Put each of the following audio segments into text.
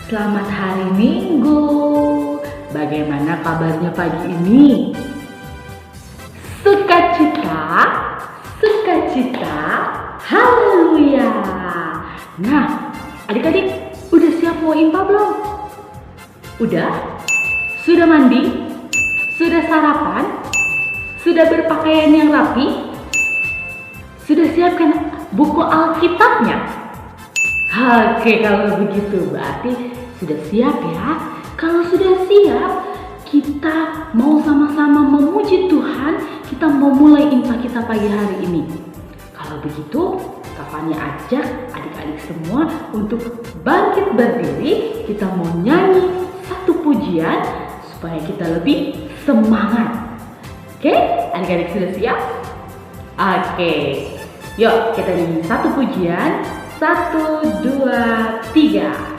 Selamat hari Minggu. Bagaimana kabarnya pagi ini? Sukacita, sukacita, haleluya. Nah, adik-adik udah siap mau impa belum? Udah? Sudah mandi? Sudah sarapan? Sudah berpakaian yang rapi? Sudah siapkan buku Alkitabnya? Oke, kalau begitu berarti sudah siap ya. Kalau sudah siap, kita mau sama-sama memuji Tuhan. Kita mau mulai impa kita pagi hari ini. Kalau begitu, Kak ajak adik-adik semua untuk bangkit berdiri. Kita mau nyanyi satu pujian supaya kita lebih semangat. Oke, adik-adik sudah siap? Oke, yuk kita nyanyi satu pujian. 1, 2, 3.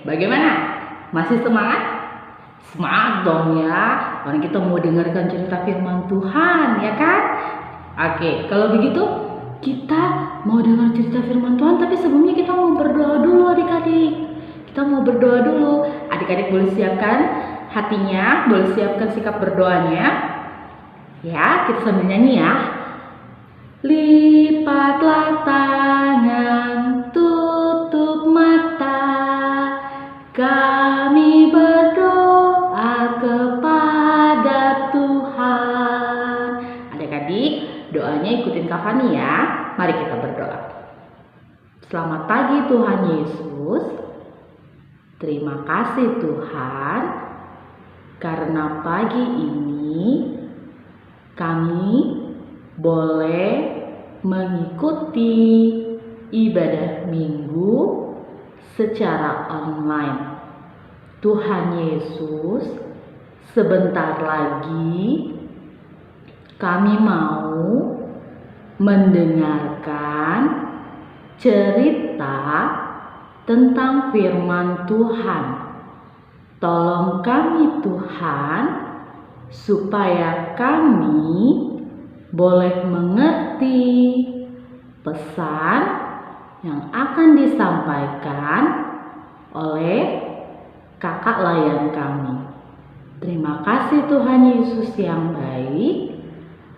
Bagaimana? Masih semangat? Semangat dong ya. Karena kita mau dengarkan cerita firman Tuhan, ya kan? Oke, kalau begitu kita mau dengar cerita firman Tuhan, tapi sebelumnya kita mau berdoa dulu adik-adik. Kita mau berdoa dulu. Adik-adik boleh siapkan hatinya, boleh siapkan sikap berdoanya. Ya, kita sambil nyanyi ya. Lipatlah tangan, tutup mata, kami berdoa kepada Tuhan. Adik-adik, doanya ikutin Kak Fani ya. Mari kita berdoa. Selamat pagi Tuhan Yesus. Terima kasih Tuhan, karena pagi ini kami boleh mengikuti ibadah minggu secara online. Tuhan Yesus, sebentar lagi kami mau mendengarkan cerita tentang firman Tuhan. Tolong kami Tuhan, supaya kami boleh mengerti pesan yang akan disampaikan oleh kakak layan kami. Terima kasih Tuhan Yesus yang baik.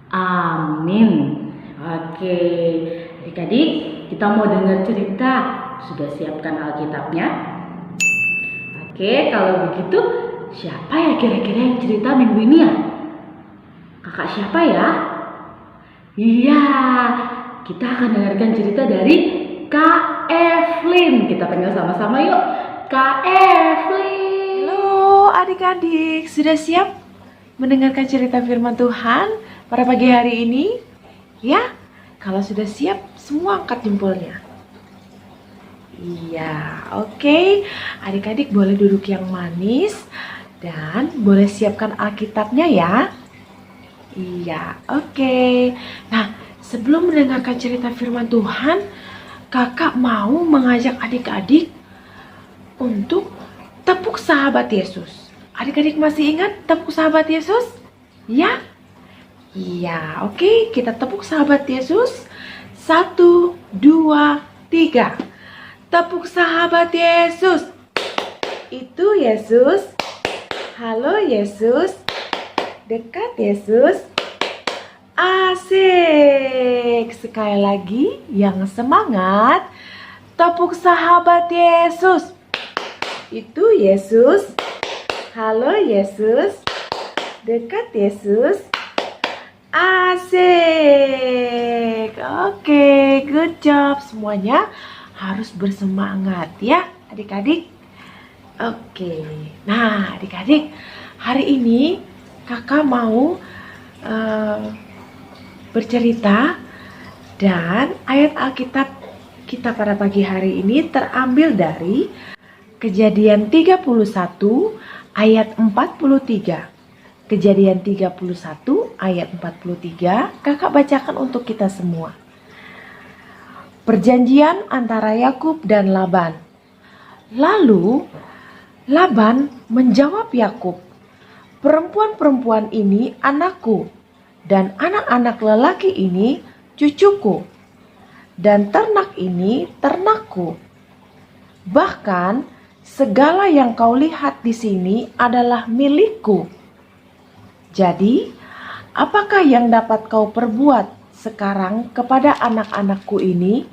Amin. Oke, adik-adik, kita mau dengar cerita. Sudah siapkan Alkitabnya? Oke, kalau begitu siapa ya kira-kira yang cerita minggu ini ya? Kakak siapa ya? Iya, kita akan dengarkan cerita dari Kak Evelyn. Kita panggil sama-sama yuk. Kak Evelyn. Halo adik-adik, sudah siap mendengarkan cerita firman Tuhan pada pagi hari ini? Ya, kalau sudah siap, semua angkat jempolnya. Iya, oke. Adik-adik boleh duduk yang manis dan boleh siapkan Alkitabnya ya. Iya, oke. Nah, sebelum mendengarkan cerita firman Tuhan, kakak mau mengajak adik-adik untuk tepuk sahabat Yesus. Adik-adik masih ingat tepuk sahabat Yesus? Ya? Iya, oke. Kita tepuk sahabat Yesus. 1, 2, 3. Tepuk sahabat Yesus. Itu Yesus. Halo Yesus. Dekat Yesus. Asik. Sekali lagi yang semangat. Tepuk sahabat Yesus. Itu Yesus. Halo Yesus. Dekat Yesus. Asik. Oke, good job. Semuanya harus bersemangat ya adik-adik. Oke. Nah adik-adik, hari ini kakak mau bercerita, dan ayat Alkitab kita pada pagi hari ini terambil dari Kejadian 31 ayat 43. Kejadian 31 ayat 43 kakak bacakan untuk kita semua. Perjanjian antara Yakub dan Laban. Lalu Laban menjawab Yakub, "Perempuan-perempuan ini anakku, dan anak-anak lelaki ini cucuku, dan ternak ini ternakku. Bahkan segala yang kau lihat di sini adalah milikku. Jadi, apakah yang dapat kau perbuat sekarang kepada anak-anakku ini,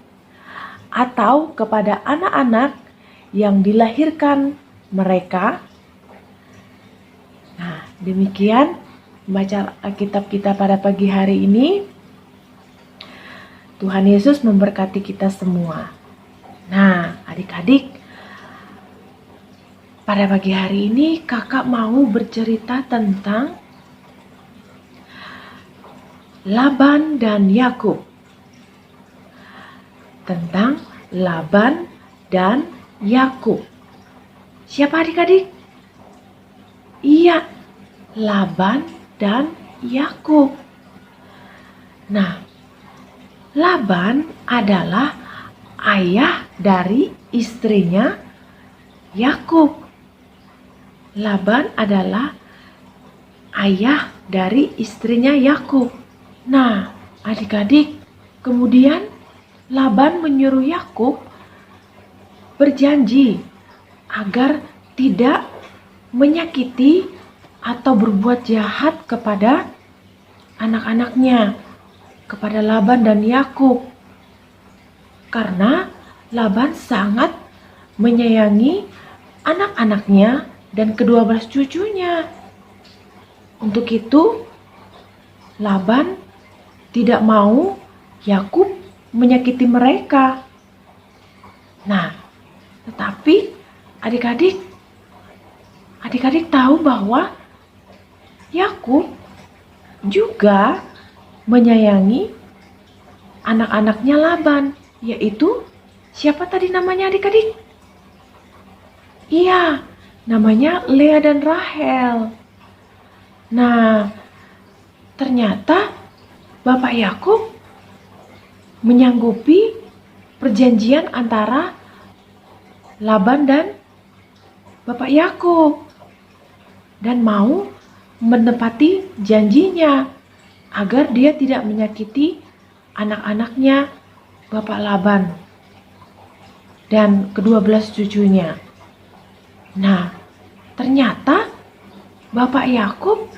atau kepada anak-anak yang dilahirkan mereka?" Nah, demikian baca Alkitab kita pada pagi hari ini. Tuhan Yesus memberkati kita semua. Nah, adik-adik, pada pagi hari ini kakak mau bercerita tentang Laban dan Yakub. Tentang Laban dan Yakub. Siapa adik-adik? Iya, Laban dan Yakub. Nah, Laban adalah ayah dari istrinya Yakub. Laban adalah ayah dari istrinya Yakub. Nah, adik-adik, Kemudian Laban menyuruh Yakub berjanji agar tidak menyakiti atau berbuat jahat kepada anak-anaknya, kepada Laban dan Yakub. Karena Laban sangat menyayangi anak-anaknya dan ke-12 cucunya. Untuk itu, Laban tidak mau Yakub menyakiti mereka. Nah, tetapi adik-adik tahu bahwa Yakub juga menyayangi anak-anaknya Laban, yaitu siapa tadi namanya adik-adik? Iya, namanya Lea dan Rahel. Nah, ternyata Bapak Yakub menyanggupi perjanjian antara Laban dan Bapak Yakub dan mau menepati janjinya agar dia tidak menyakiti anak-anaknya Bapak Laban dan ke-12 cucunya. Nah, ternyata Bapak Yakub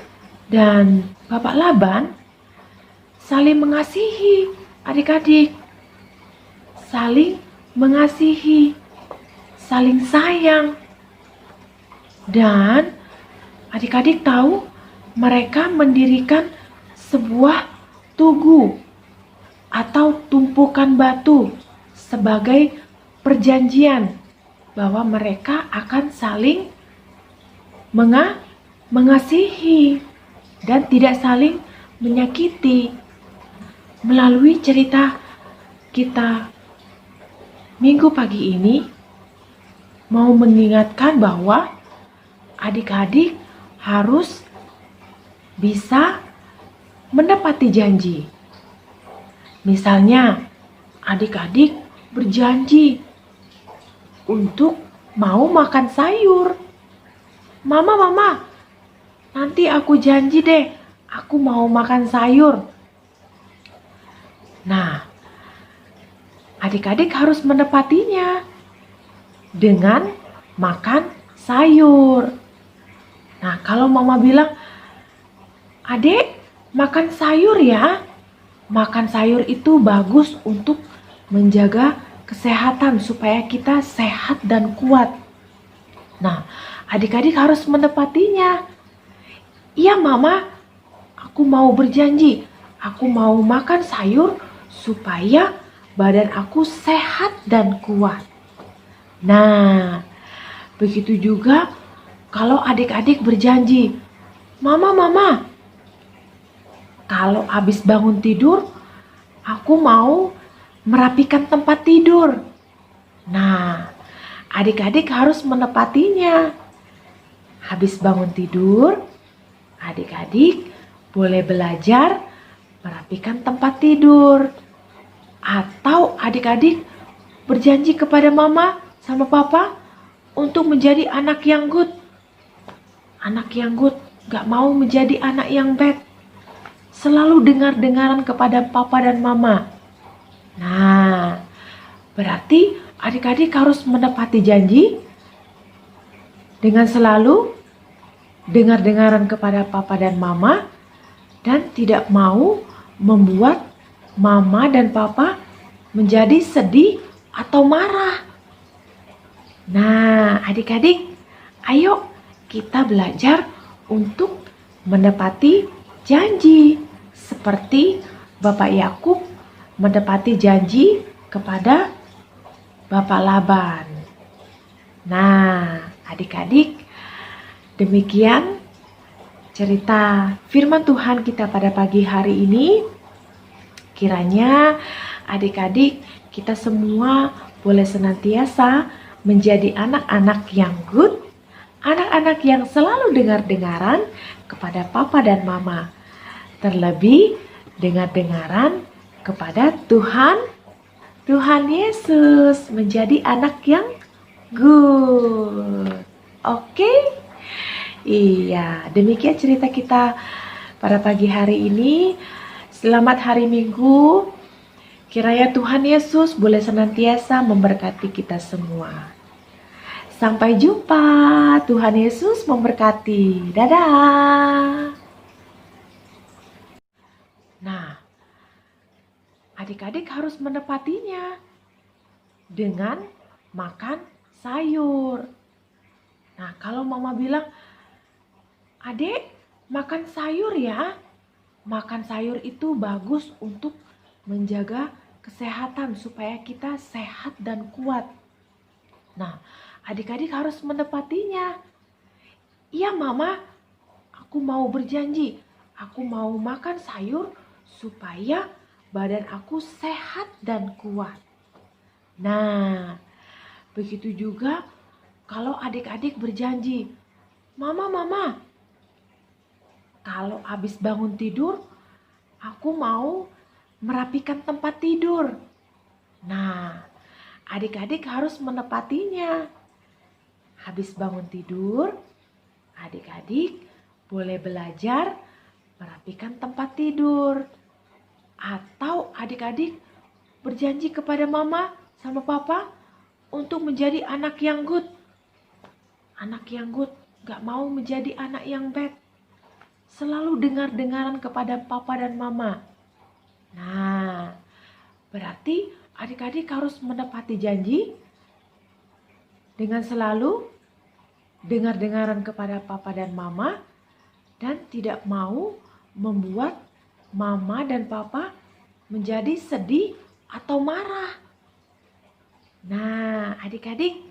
dan Bapak Laban saling mengasihi, adik-adik. Saling mengasihi, saling sayang. Dan adik-adik tahu mereka mendirikan sebuah tugu atau tumpukan batu sebagai perjanjian bahwa mereka akan saling mengasihi dan tidak saling menyakiti. Melalui cerita kita minggu pagi ini mau mengingatkan bahwa adik-adik harus bisa menepati janji. Misalnya, adik-adik berjanji untuk mau makan sayur. Mama, nanti aku janji deh, aku mau makan sayur. Nah, adik-adik harus menepatinya dengan makan sayur. Nah, kalau mama bilang, "Adek, makan sayur ya." Makan sayur itu bagus untuk menjaga kesehatan supaya kita sehat dan kuat. Nah, adik-adik harus menepatinya. "Iya, Mama, aku mau berjanji. Aku mau makan sayur supaya badan aku sehat dan kuat." Nah, begitu juga kalau adik-adik berjanji, Mama, kalau habis bangun tidur, aku mau merapikan tempat tidur." Nah, adik-adik harus menepatinya. Habis bangun tidur, adik-adik boleh belajar merapikan tempat tidur. Atau adik-adik berjanji kepada mama sama papa untuk menjadi anak yang good. Anak yang good, gak mau menjadi anak yang bad. Selalu dengar-dengaran kepada papa dan mama. Nah, berarti adik-adik harus menepati janji dengan selalu dengar-dengaran kepada papa dan mama dan tidak mau membuat mama dan papa menjadi sedih atau marah. Nah, adik-adik, ayo kita belajar untuk menepati janji seperti Bapak Yakub menepati janji kepada Bapak Laban. Nah, adik-adik, demikian cerita firman Tuhan kita pada pagi hari ini. Kiranya adik-adik kita semua boleh senantiasa menjadi anak-anak yang good, anak-anak yang selalu dengar-dengaran kepada papa dan mama. Terlebih dengar-dengaran kepada Tuhan Yesus, menjadi anak yang good. Oke? Iya, demikian cerita kita pada pagi hari ini. Selamat hari Minggu. Kiranya Tuhan Yesus boleh senantiasa memberkati kita semua. Sampai jumpa. Tuhan Yesus memberkati. Dadah. Nah, adik-adik harus menepatinya dengan makan sayur. Nah, kalau mama bilang, "Adik, makan sayur ya." Makan sayur itu bagus untuk menjaga kesehatan supaya kita sehat dan kuat. Nah, adik-adik harus menepatinya. "Iya, Mama, aku mau berjanji. Aku mau makan sayur supaya badan aku sehat dan kuat." Nah, begitu juga kalau adik-adik berjanji, Mama, kalau habis bangun tidur, aku mau merapikan tempat tidur." Nah, adik-adik harus menepatinya. Habis bangun tidur, adik-adik boleh belajar merapikan tempat tidur. Atau adik-adik berjanji kepada mama sama papa untuk menjadi anak yang good. Anak yang good, gak mau menjadi anak yang bad. Selalu dengar-dengaran kepada papa dan mama. Nah, berarti adik-adik harus menepati janji dengan selalu dengar-dengaran kepada papa dan mama dan tidak mau membuat mama dan papa menjadi sedih atau marah. Nah, adik-adik,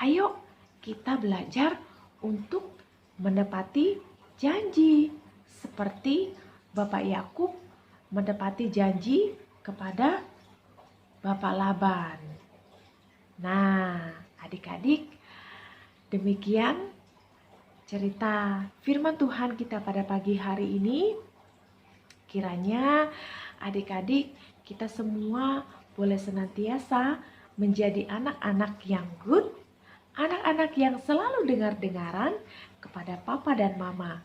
ayo kita belajar untuk menepati janji seperti Bapak Yakub menepati janji kepada Bapak Laban. Nah, adik-adik, demikian cerita firman Tuhan kita pada pagi hari ini. Kiranya adik-adik kita semua boleh senantiasa menjadi anak-anak yang good, anak-anak yang selalu dengar-dengaran kepada papa dan mama.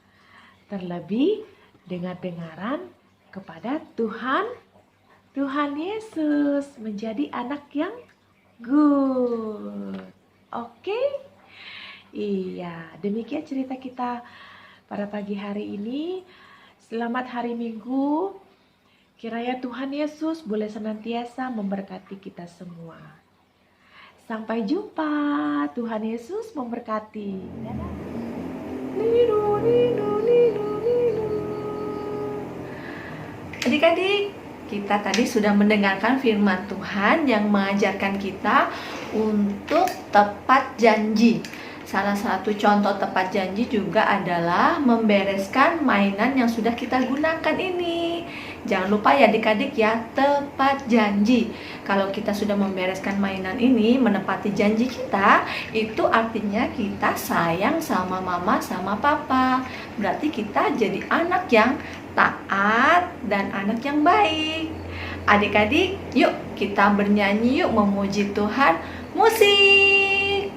Terlebih dengar-dengaran kepada Tuhan Yesus, menjadi anak yang good. Oke? Iya, demikian cerita kita pada pagi hari ini. Selamat hari Minggu. Kiranya Tuhan Yesus boleh senantiasa memberkati kita semua. Sampai jumpa. Tuhan Yesus memberkati. Dadah. Adik-adik, kita tadi sudah mendengarkan firman Tuhan yang mengajarkan kita untuk tepat janji. Salah satu contoh tepat janji juga adalah membereskan mainan yang sudah kita gunakan ini. Jangan lupa ya adik-adik ya, tepat janji. Kalau kita sudah membereskan mainan ini, menepati janji kita, itu artinya kita sayang sama mama sama papa. Berarti kita jadi anak yang taat dan anak yang baik. Adik-adik, yuk kita bernyanyi yuk memuji Tuhan. Musik!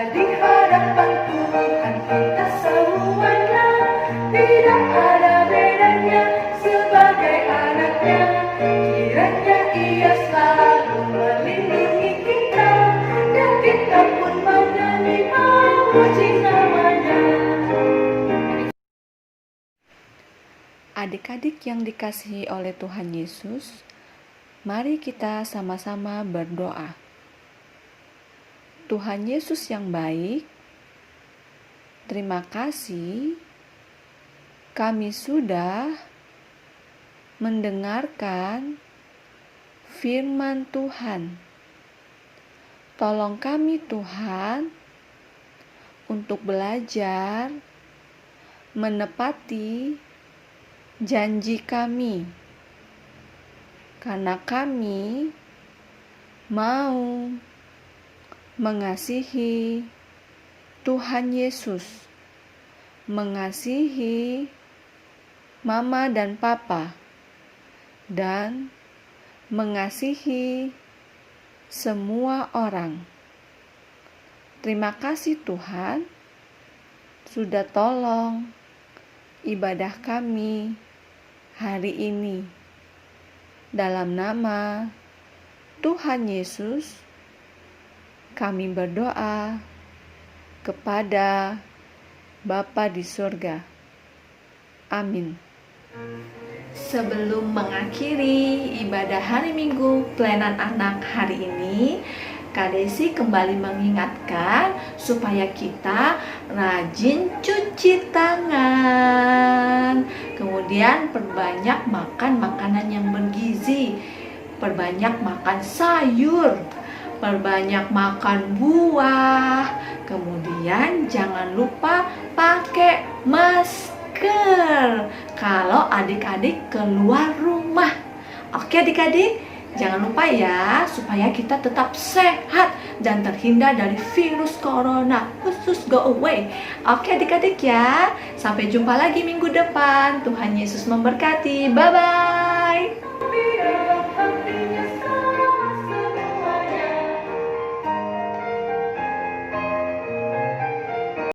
Di hadapan Tuhan kita semuanya tidak puji namanya. Adik-adik yang dikasihi oleh Tuhan Yesus, mari kita sama-sama berdoa. Tuhan Yesus yang baik, terima kasih kami sudah mendengarkan firman Tuhan. Tolong kami Tuhan untuk belajar menepati janji kami, karena kami mau mengasihi Tuhan Yesus, mengasihi Mama dan Papa, dan mengasihi semua orang. Terima kasih Tuhan, sudah tolong ibadah kami hari ini. Dalam nama Tuhan Yesus, kami berdoa kepada Bapa di surga. Amin. Sebelum mengakhiri ibadah hari Minggu pelayanan anak hari ini, Kak Desi kembali mengingatkan supaya kita rajin cuci tangan. Kemudian perbanyak makan makanan yang bergizi, perbanyak makan sayur, perbanyak makan buah. Kemudian jangan lupa pakai masker kalau adik-adik keluar rumah. Oke adik-adik, jangan lupa ya, supaya kita tetap sehat dan terhindar dari virus corona. Khusus go away. Oke adik-adik ya, sampai jumpa lagi minggu depan. Tuhan Yesus memberkati. Bye-bye.